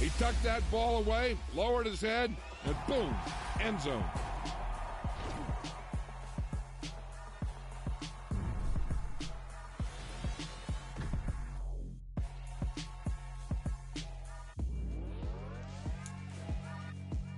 He tucked that ball away, lowered his head, and boom, end zone.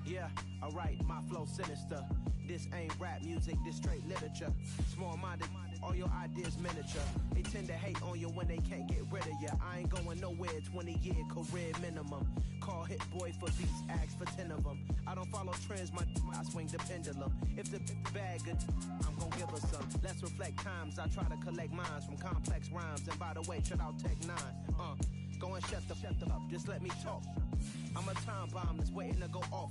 Yeah, alright, my flow sinister. This ain't rap music, this straight literature. Small-minded, all your ideas miniature. They tend to hate on you when they can't get rid of you. I ain't going nowhere, 20-year career minimum. Call Hit Boy for beats, ask for 10 of them. I don't follow trends, I swing the pendulum. If the bag good, I'm gonna give her some. Let's reflect times, I try to collect minds from complex rhymes. And by the way, shut out Tech 9. Go and shut the up, just let me talk. I'm a time bomb that's waiting to go off.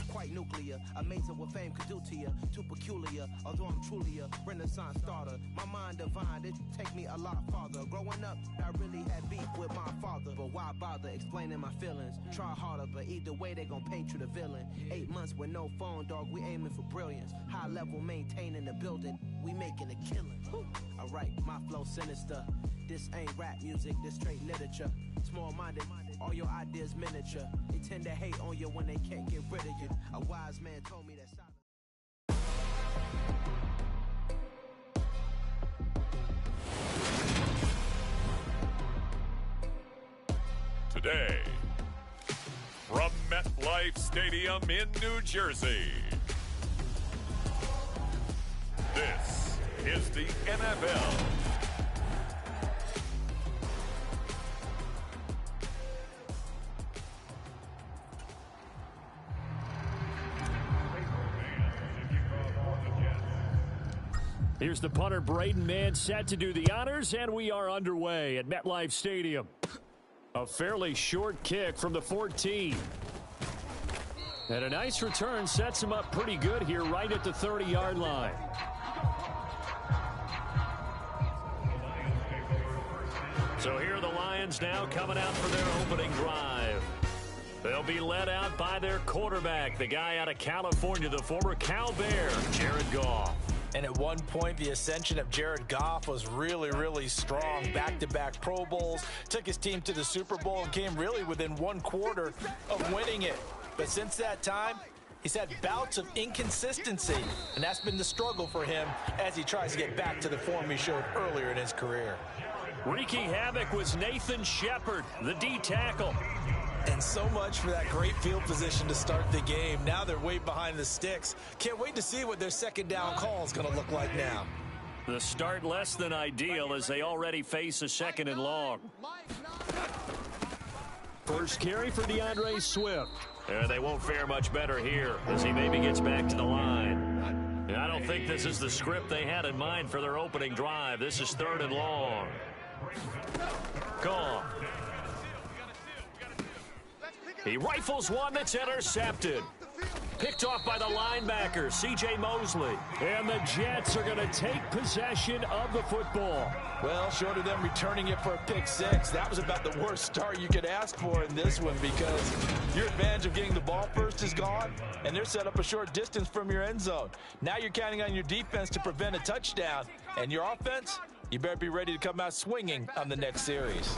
Quite nuclear, amazing what fame could do to you. Too peculiar, although I'm truly a renaissance starter. My mind divine, it take me a lot farther. Growing up, I really had beef with my father. But why bother explaining my feelings? Try harder, but either way they gon' paint you the villain. 8 months with no phone, dog, we aiming for brilliance. High level maintaining the building, we making a killing. Alright, my flow sinister. This ain't rap music, this straight literature. Small-minded, all your ideas miniature. They tend to hate on you when they can't get rid of you. A wise man told me that Today, from MetLife Stadium in New Jersey, this is the NFL. Here's the punter, Braden Mann, set to do the honors, and we are underway at MetLife Stadium. A fairly short kick from the 14. And a nice return sets him up pretty good here right at the 30-yard line. So here are the Lions now coming out for their opening drive. They'll be led out by their quarterback, the guy out of California, the former Cal Bear, Jared Goff. And at one point, the ascension of Jared Goff was really, really strong. Back-to-back Pro Bowls, took his team to the Super Bowl and came really within 1 quarter of winning it. But since that time, he's had bouts of inconsistency, and that's been the struggle for him as he tries to get back to the form he showed earlier in his career. Wreaking havoc was Nathan Shepard, the D-tackle. And so much for that great field position to start the game. Now they're way behind the sticks. Can't wait to see what their second down call is going to look like now. The start less than ideal as they already face a second and long. First carry for DeAndre Swift. They won't fare much better here as he maybe gets back to the line. And I don't think this is the script they had in mind for their opening drive. This is 3rd and long. Gone. He rifles one that's intercepted. Picked off by the linebacker, C.J. Mosley. And the Jets are going to take possession of the football. Well, short of them returning it for a pick six, that was about the worst start you could ask for in this one because your advantage of getting the ball first is gone, and they're set up a short distance from your end zone. Now you're counting on your defense to prevent a touchdown, and your offense, you better be ready to come out swinging on the next series.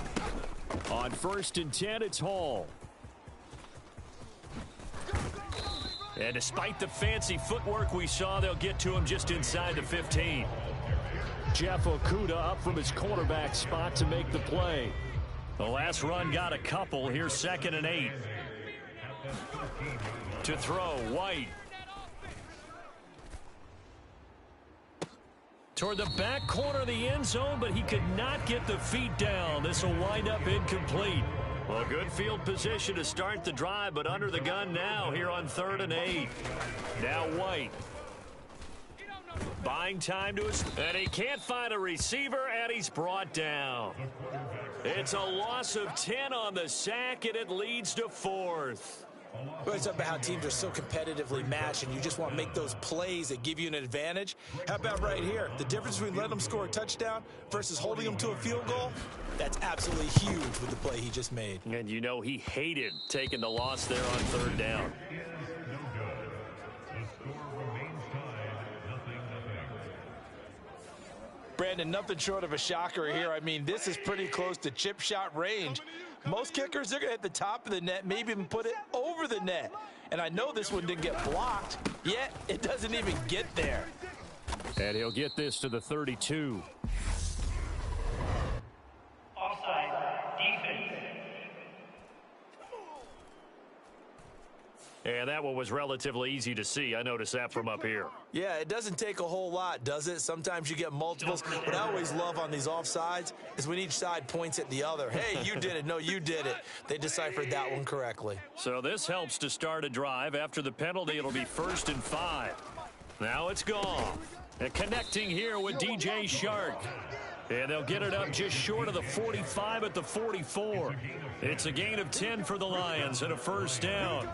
On 1st and 10, it's Hall. And despite the fancy footwork we saw, they'll get to him just inside the 15. Jeff Okudah up from his cornerback spot to make the play. The last run got a couple. Here's 2nd and 8. To throw, White. Toward the back corner of the end zone, but he could not get the feet down. This will wind up incomplete. Well, good field position to start the drive, but under the gun now here on 3rd and 8. Now White. Buying time to his, and he can't find a receiver, and he's brought down. It's a loss of 10 on the sack, and it leads to 4th. Well, it's about how teams are so competitively matched, and you just want to make those plays that give you an advantage. How about right here? The difference between letting them score a touchdown versus holding them to a field goal, that's absolutely huge with the play he just made. And you know he hated taking the loss there on 3rd down. Brandon, nothing short of a shocker here. I mean, this is pretty close to chip shot range. Most kickers, they're going to hit the top of the net, maybe even put it over the net. And I know this one didn't get blocked, yet it doesn't even get there. And he'll get this to the 32. Offside, defense. And that one was relatively easy to see. I noticed that from up here. Yeah, it doesn't take a whole lot, does it? Sometimes you get multiples. What I always love on these offsides is when each side points at the other. Hey, you did it. No, you did it. They deciphered that one correctly. So this helps to start a drive. After the penalty, it'll be 1st and 5. Now it's gone. And connecting here with DJ Shark. And they'll get it up just short of the 45 at the 44. It's a gain of 10 for the Lions and a 1st down.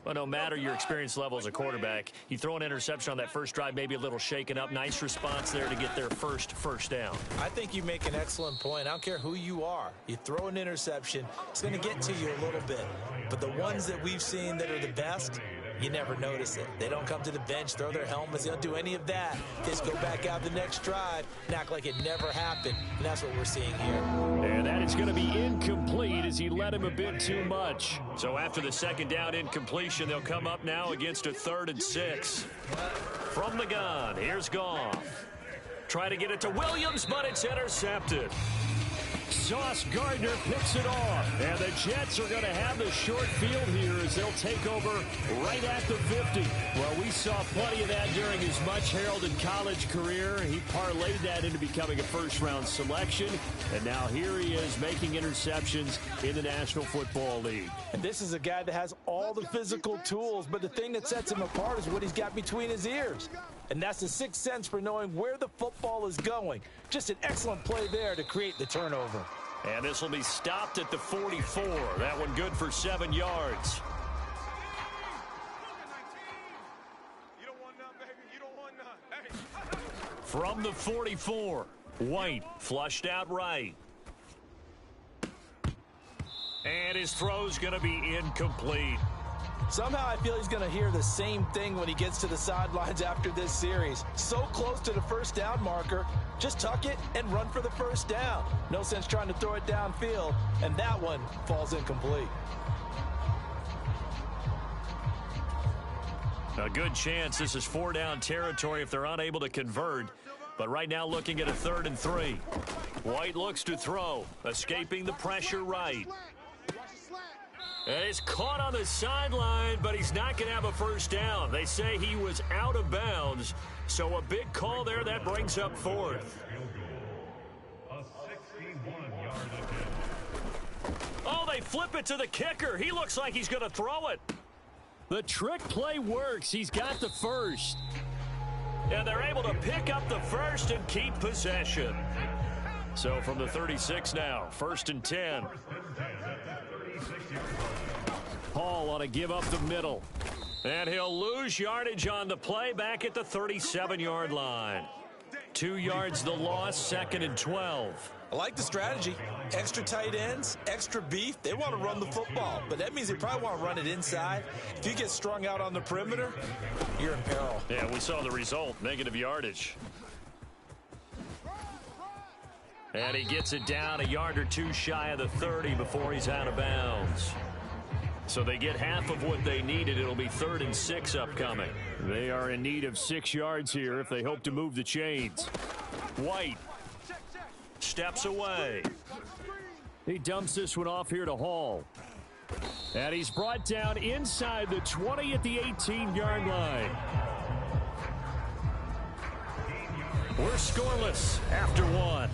Well, no matter your experience level as a quarterback, you throw an interception on that first drive, maybe a little shaken up. Nice response there to get their first down. I think you make an excellent point. I don't care who you are. You throw an interception, it's going to get to you a little bit. But the ones that we've seen that are the best, you never notice it. They don't come to the bench, throw their helmets. They don't do any of that. They just go back out the next drive and act like it never happened. And that's what we're seeing here. And that is going to be incomplete as he led him a bit too much. So after the 2nd down incompletion, they'll come up now against a 3rd and 6. From the gun, here's Goff. Try to get it to Williams, but it's intercepted. Sauce Gardner picks it off, and the Jets are going to have the short field here as they'll take over right at the 50. Well, we saw plenty of that during his much-heralded college career. He parlayed that into becoming a first-round selection, and now here he is making interceptions in the National Football League. And this is a guy that has all the physical tools, but the thing that sets him apart is what he's got between his ears. And that's the sixth sense for knowing where the football is going. Just an excellent play there to create the turnover. And this will be stopped at the 44. That one good for 7 yards. You don't want none, baby. You don't want none. Hey. From the 44, White flushed out right. And his throw's going to be incomplete. Somehow I feel he's going to hear the same thing when he gets to the sidelines after this series. So close to the 1st down marker. Just tuck it and run for the 1st down. No sense trying to throw it downfield. And that one falls incomplete. A good chance this is 4-down territory if they're unable to convert. But right now looking at a 3rd and 3. White looks to throw. Escaping the pressure right. And he's caught on the sideline, but he's not going to have a 1st down. They say he was out of bounds. So a big call there that brings up 4th. Oh, they flip it to the kicker. He looks like he's going to throw it. The trick play works. He's got the 1st. And they're able to pick up the 1st and keep possession. So from the 36 now, 1st and 10. Hall on a give up the middle. And he'll lose yardage on the play back at the 37-yard line. 2 yards the loss, 2nd and 12. I like the strategy. Extra tight ends, extra beef. They want to run the football, but that means they probably want to run it inside. If you get strung out on the perimeter, you're in peril. Yeah, we saw the result, negative yardage. And he gets it down a yard or two shy of the 30 before he's out of bounds. So they get half of what they needed. It'll be 3rd and 6 upcoming. They are in need of 6 yards here if they hope to move the chains. White steps away. He dumps this one off here to Hall. And he's brought down inside the 20 at the 18-yard line. We're scoreless after 1.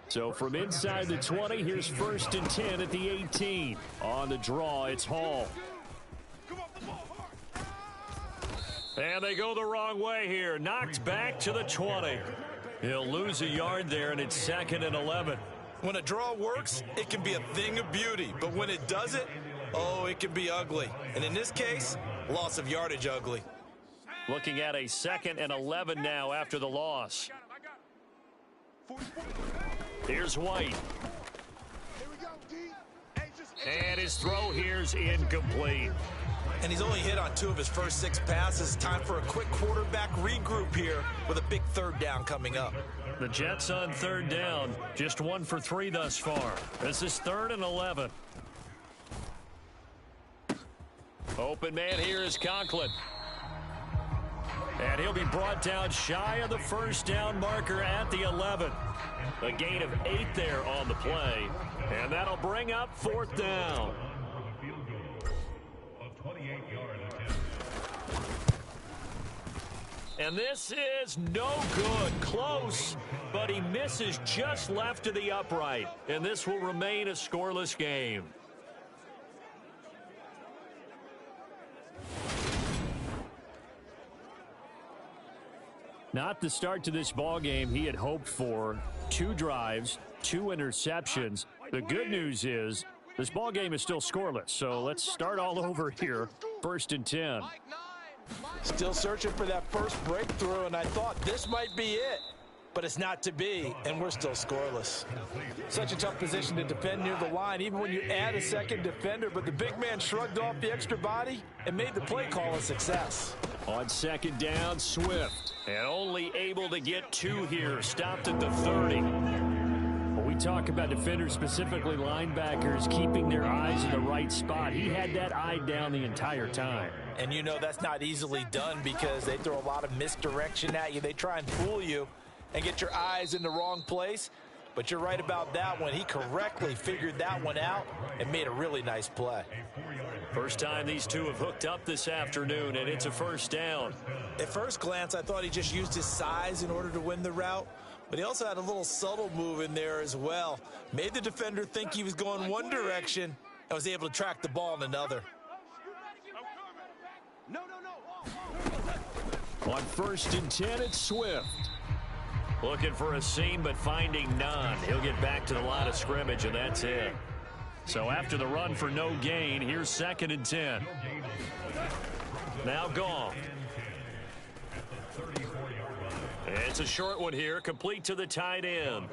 So from inside the 20, here's 1st and 10 at the 18. On the draw, it's Hall. And they go the wrong way here. Knocked back to the 20. He'll lose a yard there, and it's 2nd and 11. When a draw works, it can be a thing of beauty. But when it doesn't, oh, it can be ugly. And in this case, loss of yardage ugly. Looking at a 2nd and 11 now after the loss. Here's White. And his throw here's incomplete. And he's only hit on 2 of his first 6 passes. Time for a quick quarterback regroup here with a big 3rd down coming up. The Jets on 3rd down, just 1 for 3 thus far. This is 3rd and 11. Open man here is Conklin. And he'll be brought down shy of the 1st down marker at the 11. A gain of 8 there on the play. And that'll bring up 4th down. And this is no good. Close, but he misses just left of the upright. And this will remain a scoreless game. Not the start to this ball game he had hoped for. 2 drives, 2 interceptions. The good news is this ball game is still scoreless. So let's start all over here. 1st and 10. Still searching for that first breakthrough, and I thought this might be it. But it's not to be, and we're still scoreless. Such a tough position to defend near the line, even when you add a second defender. But the big man shrugged off the extra body and made the play call a success. On 2nd down, Swift. And only able to get 2 here. Stopped at the 30. When we talk about defenders, specifically linebackers, keeping their eyes in the right spot, he had that eye down the entire time. And you know that's not easily done because they throw a lot of misdirection at you. They try and fool you and get your eyes in the wrong place. But you're right about that one. He correctly figured that one out and made a really nice play. First time these two have hooked up this afternoon, and it's a 1st down. At first glance, I thought he just used his size in order to win the route. But he also had a little subtle move in there as well. Made the defender think he was going one direction and was able to track the ball in another. On 1st and 10, it's Swift. Looking for a seam, but finding none. He'll get back to the line of scrimmage, and that's it. So after the run for no gain, here's 2nd and 10. Now Goff. It's a short one here, complete to the tight end.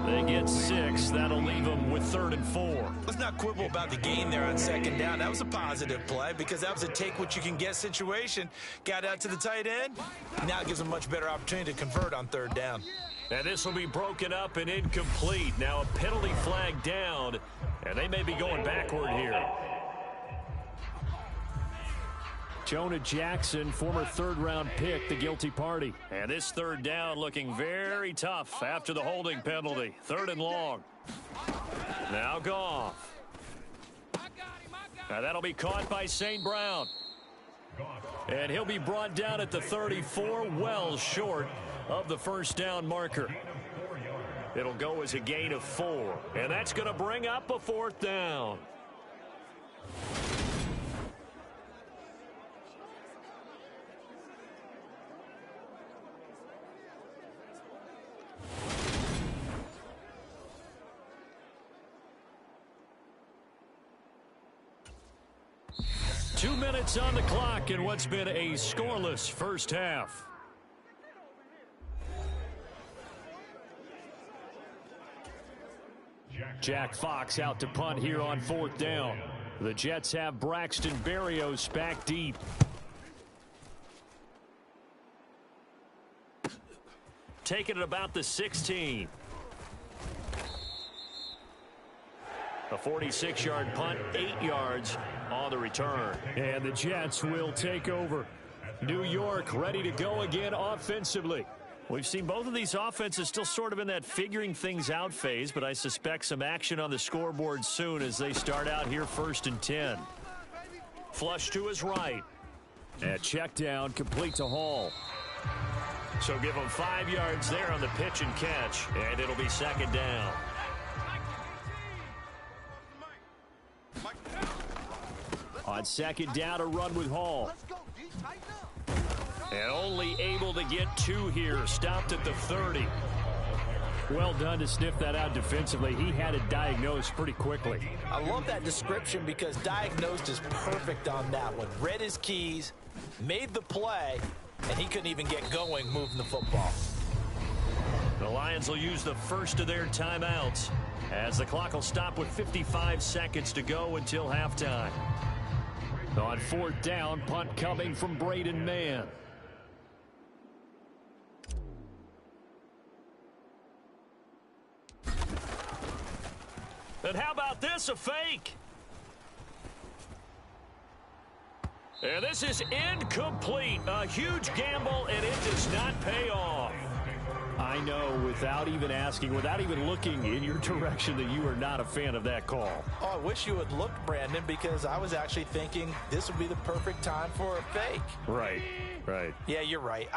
They get 6. That'll leave them with 3rd and 4. Let's not quibble about the gain there on 2nd down. That was a positive play because that was a take-what-you-can-get situation. Got out to the tight end. Now it gives them a much better opportunity to convert on 3rd down. And this will be broken up and incomplete. Now a penalty flag down, and they may be going backward here. Jonah Jackson, former 3rd-round pick, the guilty party. And this 3rd down looking very tough after the holding penalty. 3rd and long. Now Goff. Now that'll be caught by St. Brown. And he'll be brought down at the 34, well short of the 1st down marker. It'll go as a gain of 4. And that's going to bring up a 4th down. Two minutes on the clock in what's been a scoreless first half. Jack Fox out to punt here on 4th down. The Jets have Braxton Berrios back deep. Taking it about the 16. A 46-yard punt, 8 yards on the return. And the Jets will take over. New York ready to go again offensively. We've seen both of these offenses still sort of in that figuring things out phase, but I suspect some action on the scoreboard soon as they start out here 1st and 10. Flush to his right. And check down, complete to Hall. So give him 5 yards there on the pitch and catch, and it'll be 2nd down. On 2nd down, a run with Hall. And only able to get 2 here. Stopped at the 30. Well done to sniff that out defensively. He had it diagnosed pretty quickly. I love that description because diagnosed is perfect on that one. Read his keys, made the play, and he couldn't even get going moving the football. The Lions will use the first of their timeouts as the clock will stop with 55 seconds to go until halftime. On 4th down, punt coming from Braden Mann. And how about this, a fake? And this is incomplete. A huge gamble, and it does not pay off. I know, without even asking, without even looking in your direction, that you are not a fan of that call. Oh, I wish you would look, Brandon, because I was actually thinking this would be the perfect time for a fake. Right. Yeah, you're right.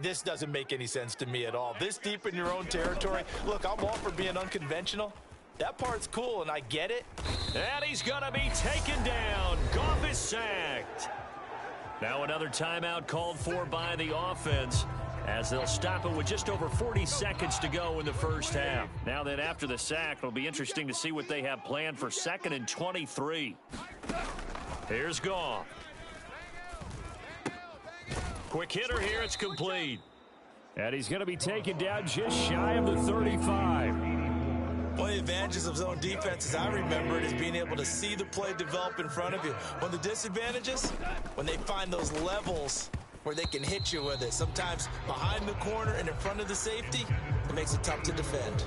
This doesn't make any sense to me at all. This deep in your own territory. Look, I'm all for being unconventional. That part's cool, and I get it. And he's going to be taken down. Goff is sacked. Now another timeout called for by the offense, as they'll stop it with just over 40 seconds to go in the first half. Now then, after the sack, it'll be interesting to see what they have planned for 2nd and 23. Here's Goff. Quick hitter here, it's complete. And he's going to be taken down just shy of the 35. One of the advantages of zone defense, as I remember it, is being able to see the play develop in front of you. One of the disadvantages, when they find those levels where they can hit you with it, sometimes behind the corner and in front of the safety, it makes it tough to defend.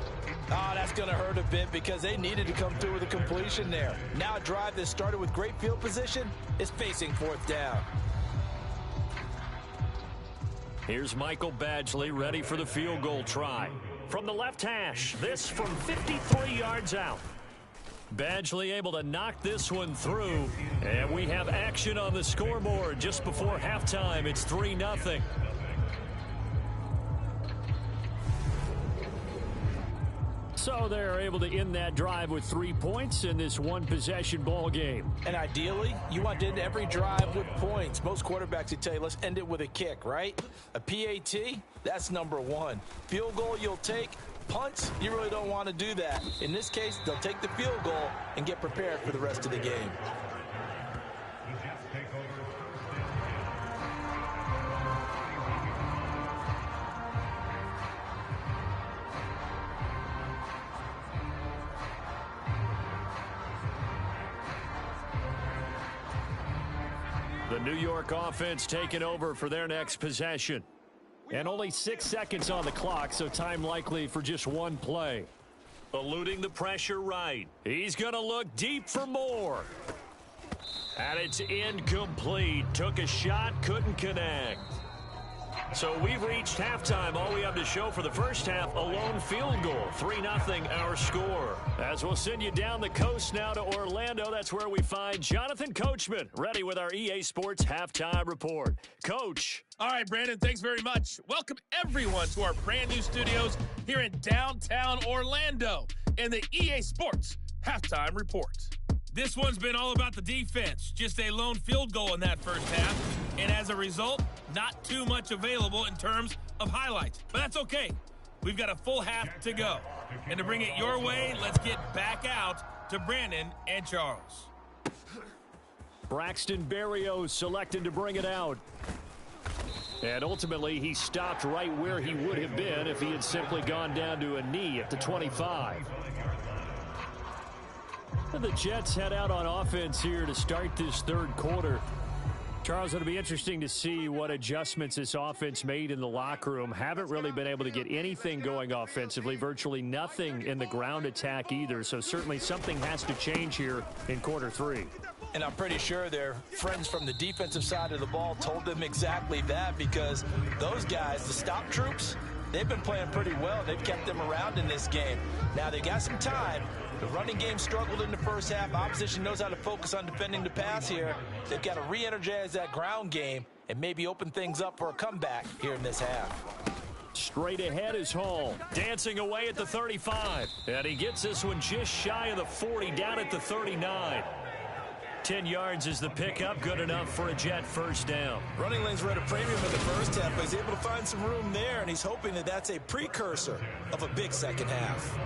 Oh, that's going to hurt a bit because they needed to come through with a completion there. Now a drive that started with great field position is facing 4th down. Here's Michael Badgley ready for the field goal try. From the left hash, this from 53 yards out. Badgley able to knock this one through. And we have action on the scoreboard just before halftime. It's 3-0. So they're able to end that drive with 3 points in this one-possession ball game. And ideally, you want to end every drive with points. Most quarterbacks would tell you, let's end it with a kick, right? A PAT, that's number 1. Field goal you'll take. Punts, you really don't want to do that. In this case, they'll take the field goal and get prepared for the rest of the game. The New York offense taking over for their next possession. And only 6 seconds on the clock, so time likely for just one play. Eluding the pressure right. He's going to look deep for more. And it's incomplete. Took a shot, couldn't connect. So we've reached halftime. All we have to show for the first half, a lone field goal. 3-0 our score. As we'll send you down the coast now to Orlando. That's where we find Jonathan Coachman, ready with our EA Sports Halftime Report. Coach. All right, Brandon, thanks very much. Welcome, everyone, to our brand new studios here in downtown Orlando and the EA Sports Halftime Report. This one's been all about the defense. Just a lone field goal in that first half. And as a result, not too much available in terms of highlights. But that's okay. We've got a full half to go. And to bring it your way, let's get back out to Brandon and Charles. Braxton Berrios selected to bring it out. And ultimately, he stopped right where he would have been if he had simply gone down to a knee at the 25. The Jets head out on offense here to start this third quarter. Charles, it'll be interesting to see what adjustments this offense made in the locker room. Haven't really been able to get anything going offensively, virtually nothing in the ground attack either. So certainly something has to change here in quarter 3. And I'm pretty sure their friends from the defensive side of the ball told them exactly that, because those guys, the stop troops, they've been playing pretty well. They've kept them around in this game. Now they got some time. The running game struggled in the first half. Opposition knows how to focus on defending the pass here. They've got to re-energize that ground game and maybe open things up for a comeback here in this half. Straight ahead is Hall, dancing away at the 35. And he gets this one just shy of the 40, down at the 39. 10 yards is the pickup, good enough for a Jet first down. Running lanes were at a premium in the first half, but he's able to find some room there, and he's hoping that that's a precursor of a big second half.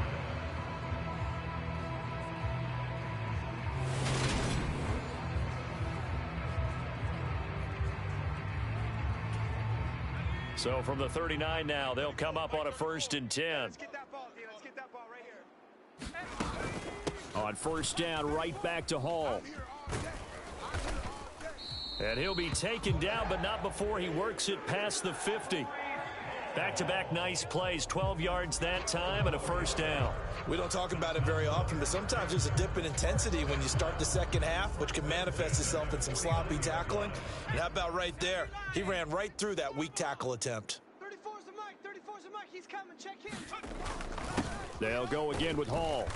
So from the 39 now, they'll come up on a 1st and 10. Let's get that ball, D. Let's get that ball right here. On first down, right back to Hall. And he'll be taken down, but not before he works it past the 50. Back-to-back nice plays, 12 yards that time and a first down. We don't talk about it very often, but sometimes there's a dip in intensity when you start the second half, which can manifest itself in some sloppy tackling. And how about right there? He ran right through that weak tackle attempt. 34's the mic. 34's the mic. He's coming. Check him. They'll go again with Hall.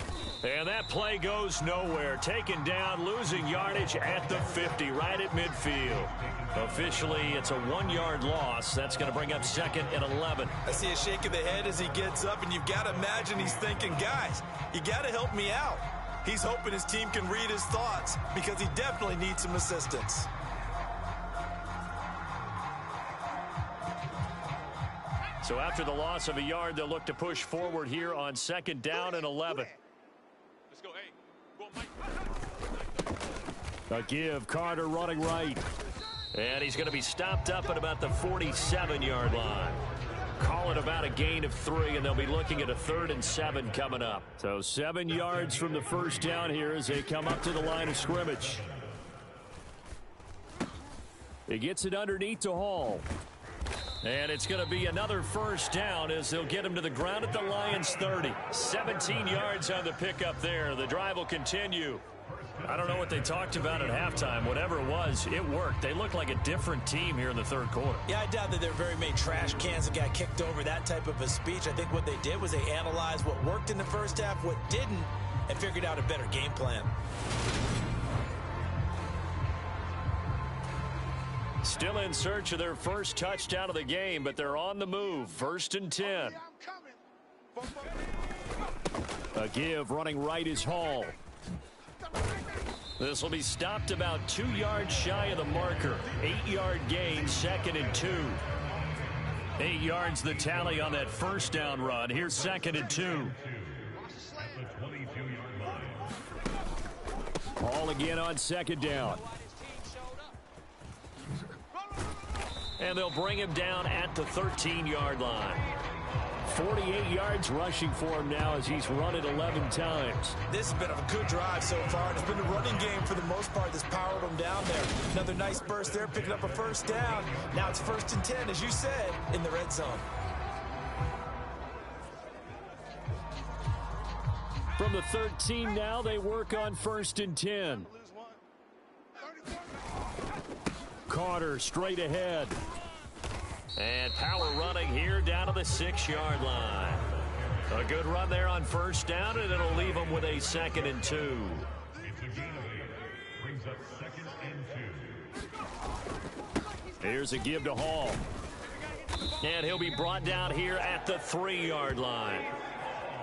And that play goes nowhere. Taken down, losing yardage at the 50, right at midfield. Officially, it's a 1-yard loss. That's going to bring up 2nd and 11. I see a shake of the head as he gets up, and you've got to imagine he's thinking, guys, you got to help me out. He's hoping his team can read his thoughts because he definitely needs some assistance. So after the loss of a yard, they'll look to push forward here on 2nd down and 11. Let's go. Hey, go, Mike. A give, Carter running right. And he's going to be stopped up at about the 47-yard line. Call it about a gain of 3, and they'll be looking at a 3rd and 7 coming up. So 7 yards from the first down here as they come up to the line of scrimmage. He gets it underneath to Hall. And it's going to be another first down as they'll get him to the ground at the Lions' 30. 17 yards on the pickup there. The drive will continue. I don't know what they talked about at halftime. Whatever it was, it worked. They look like a different team here in the third quarter. Yeah, I doubt that they're very many trash cans that got kicked over, that type of a speech. I think what they did was they analyzed what worked in the first half, what didn't, and figured out a better game plan. Still in search of their first touchdown of the game, but they're on the move. 1st and 10. A give, running right is Hall. This will be stopped about 2 yards shy of the marker. 8-yard gain, 2nd and 2. 8 yards the tally on that first down run. Here's 2nd and 2. Hall again on 2nd down. And they'll bring him down at the 13-yard line. 48 yards rushing for him now as he's run it 11 times. This has been a good drive so far, and it's been a running game for the most part that's powered him down there. Another nice burst there, picking up a first down. Now it's 1st and 10, as you said, in the red zone. From the 13 now, they work on 1st and 10. Carter straight ahead. And power running here down to the 6-yard line. A good run there on first down, and it'll leave them with a 2nd and 2. Here's a give to Hall. And he'll be brought down here at the 3-yard line.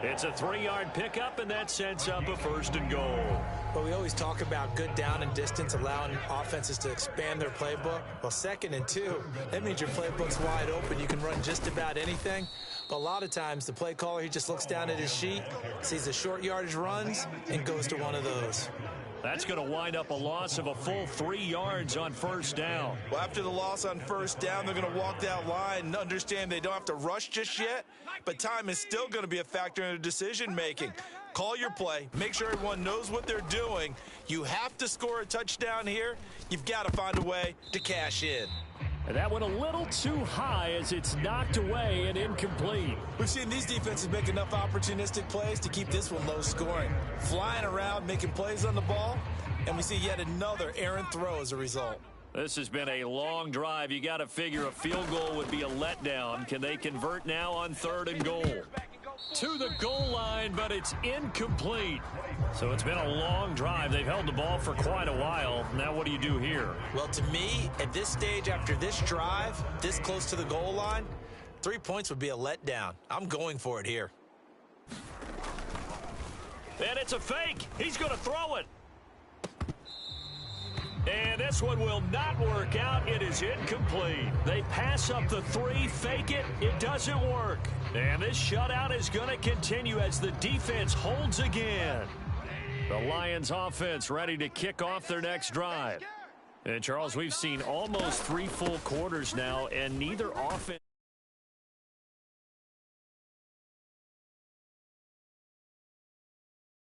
It's a 3-yard pickup, and that sets up a 1st and goal. Well, we always talk about good down and distance, allowing offenses to expand their playbook. Well, 2nd and 2, that means your playbook's wide open. You can run just about anything. But a lot of times, the play caller, he just looks down at his sheet, sees the short yardage runs, and goes to one of those. That's going to wind up a loss of a full 3 yards on first down. Well, after the loss on first down, they're going to walk that line and understand they don't have to rush just yet, but time is still going to be a factor in their decision-making. Call your play. Make sure everyone knows what they're doing. You have to score a touchdown here. You've got to find a way to cash in. And that went a little too high as it's knocked away and incomplete. We've seen these defenses make enough opportunistic plays to keep this one low scoring. Flying around, making plays on the ball, and we see yet another errant throw as a result. This has been a long drive. You got to figure a field goal would be a letdown. Can they convert now on 3rd and goal? To the goal line, but it's incomplete. So it's been a long drive. They've held the ball for quite a while. Now what do you do here? Well, to me, at this stage, after this drive, this close to the goal line, 3 points would be a letdown. I'm going for it here. And it's a fake. He's going to throw it. And this one will not work out. It is incomplete. They pass up the 3, fake it. It doesn't work. And this shutout is going to continue as the defense holds again. The Lions offense ready to kick off their next drive. And Charles, we've seen almost 3 full quarters now, and neither offense